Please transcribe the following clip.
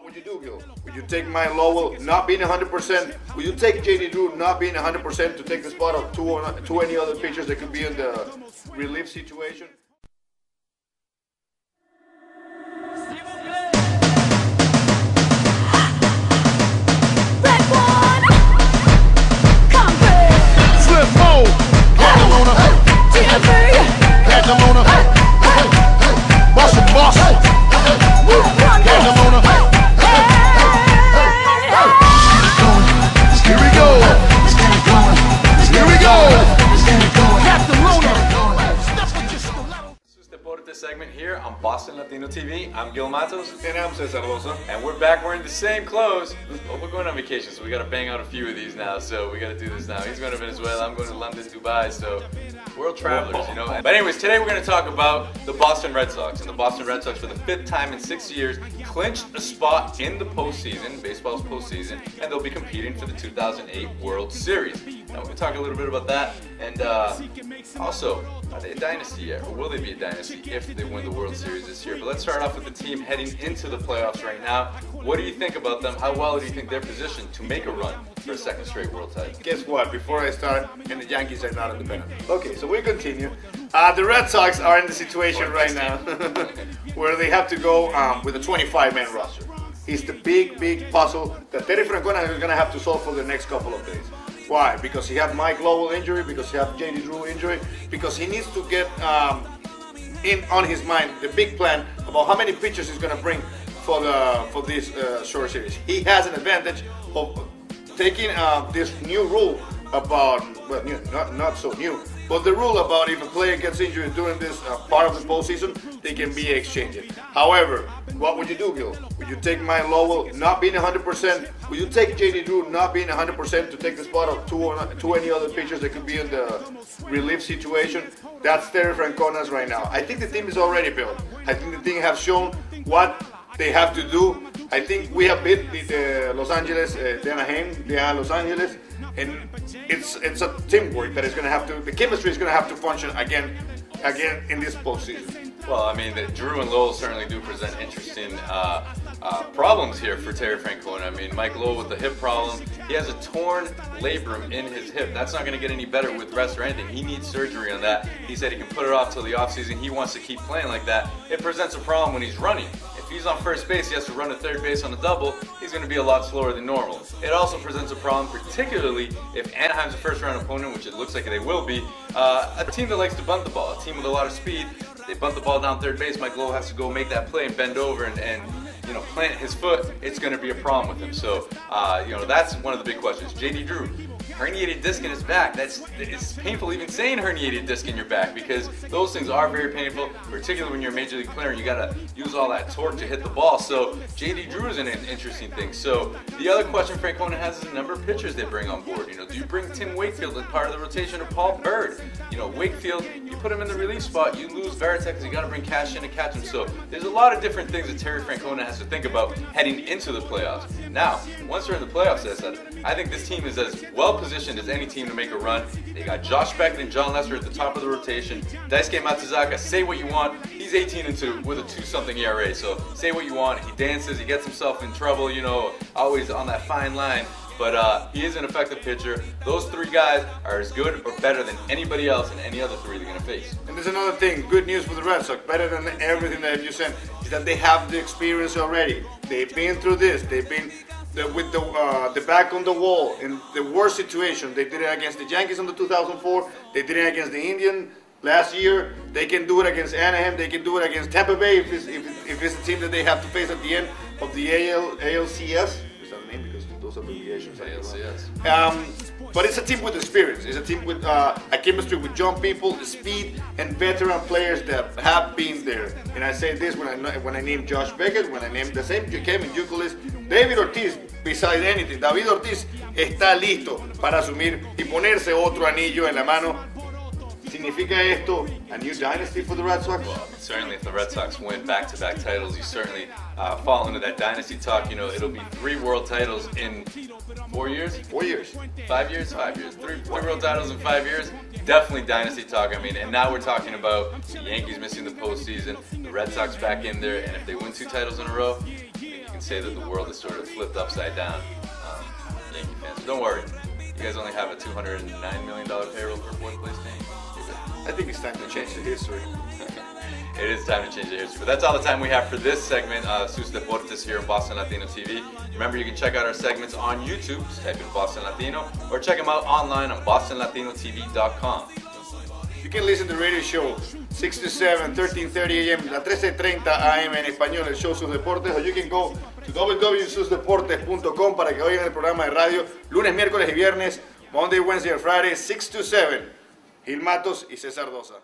What would you do, Gil? Would you take Mike Lowell not being 100%? Would you take JD Drew not being 100% to take the spot of two any other pitchers that could be in the relief situation? Boston. Here we go. Here we go. This is the Deporte segment here on Boston Latino TV. I'm Gil Matos. And I'm Cesar Rosa. And we're back wearing the same clothes, but we're going on vacation, so we got to bang out a few of these now. So we got to do this now. He's going to Venezuela, I'm going to London, Dubai, so world travelers, you know. But anyways, today we're going to talk about the Boston Red Sox. And the Boston Red Sox, for the 5th time in 6 years, clinched a spot in the postseason, baseball's postseason, and they'll be competing for the 2008 World Series. Now we're going to talk a little bit about that, and also, are they a dynasty yet, or will they be a dynasty if they win the World Series this year? But let's start off with the team heading into the playoffs right now. What do you think about them? How well do you think they're positioned to make a run for a 2nd straight World title? Guess what? Before I start, and the Yankees are not independent. Okay, so we continue. The Red Sox are in the situation right now where they have to go with a 25-man roster. It's the big puzzle that Terry Francona is going to have to solve for the next couple of days. Why? Because he had Mike Lowell injury, because he had JD Drew injury, because he needs to get in on his mind the big plan about how many pitchers he's going to bring for this short series. He has an advantage of taking this new rule about, well, not so new, but the rule about if a player gets injured during this part of the postseason, they can be exchanged. However, what would you do, Gil? Would you take Mike Lowell not being 100%? Would you take JD Drew not being 100% to take the spot of two any other pitchers that could be in the relief situation? That's Terry Francona's right now. I think the team is already built. I think the team have shown what they have to do. I think we have beat the Los Angeles, Anaheim, Los Angeles, and it's a teamwork that is going to have to, the chemistry is going to have to function again in this postseason. Well, I mean, Drew and Lowell certainly do present interesting problems here for Terry Francona. I mean, Mike Lowell with the hip problem, he has a torn labrum in his hip. That's not going to get any better with rest or anything. He needs surgery on that. He said he can put it off till the offseason. He wants to keep playing like that. It presents a problem when he's running. If he's on first base, he has to run to third base on a double, he's going to be a lot slower than normal. It also presents a problem, particularly if Anaheim's a first-round opponent, which it looks like they will be, a team that likes to bunt the ball, a team with a lot of speed. They bunt the ball down third base, Mike Lowell has to go make that play and bend over and you know, plant his foot. It's going to be a problem with him. So, you know, that's one of the big questions. JD Drew, herniated disc in his back. It's painful even saying herniated disc in your back, because those things are very painful, particularly when you're a major league player and you got to use all that torque to hit the ball. So JD Drew is an interesting thing. So the other question Francona has is the number of pitchers they bring on board. You know, do you bring Tim Wakefield as part of the rotation or Paul Bird? You know, Wakefield, you put him in the relief spot, you lose Veritek because you got to bring Cash in to catch him. So there's a lot of different things that Terry Francona has to think about heading into the playoffs. Now, once they're in the playoffs, I think this team is as well positioned as any team to make a run. They got Josh Beckett and John Lester at the top of the rotation. Daisuke Matsuzaka, say what you want. He's 18-2 with a 2-something ERA. So say what you want. He dances, he gets himself in trouble, you know, always on that fine line. But he is an effective pitcher. Those 3 guys are as good or better than anybody else and any other 3 they're going to face. And there's another thing, good news for the Red Sox, better than everything that you said, is that they have the experience already. They've been through this. They've been with the back on the wall in the worst situation. They did it against the Yankees in the 2004. They did it against the Indians last year. They can do it against Anaheim. They can do it against Tampa Bay if it's a team that they have to face at the end of the ALCS. Is that the name? Because those abbreviations. ALCS. But it's a team with experience. It's a team with a chemistry with young people, speed, and veteran players that have been there. And I say this when I name Josh Beckett, when I name the same Kevin Youkilis, David Ortiz, besides anything. David Ortiz está listo para asumir y ponerse otro anillo en la mano. ¿Significa esto a new dynasty for the Red Sox? Well, certainly if the Red Sox win back-to-back titles, you certainly fall into that dynasty talk. You know, it'll be 3 world titles in 4 years? 4 years. 5 years? 5 years. 3 world titles in 5 years? Definitely dynasty talk. I mean, and now we're talking about the Yankees missing the postseason, the Red Sox back in there, and if they win 2 titles in a row, can say that the world is sort of flipped upside down. Yankee fans, so don't worry. You guys only have a $209 million payroll for fourth place team. I think it's time to change the history. It is time to change the history. But that's all the time we have for this segment, Sus Deportes here on Boston Latino TV. Remember, you can check out our segments on YouTube. Just type in Boston Latino, or check them out online on bostonlatinotv.com. You can listen to the radio show 6 to 7, 13:30 a.m., la 13:30 a.m. en español, el show Sus Deportes, or you can go to www.susdeportes.com para que oigan el programa de radio lunes, miércoles y viernes, Monday, Wednesday and Friday, 6 to 7. Gil Matos y César Dosa.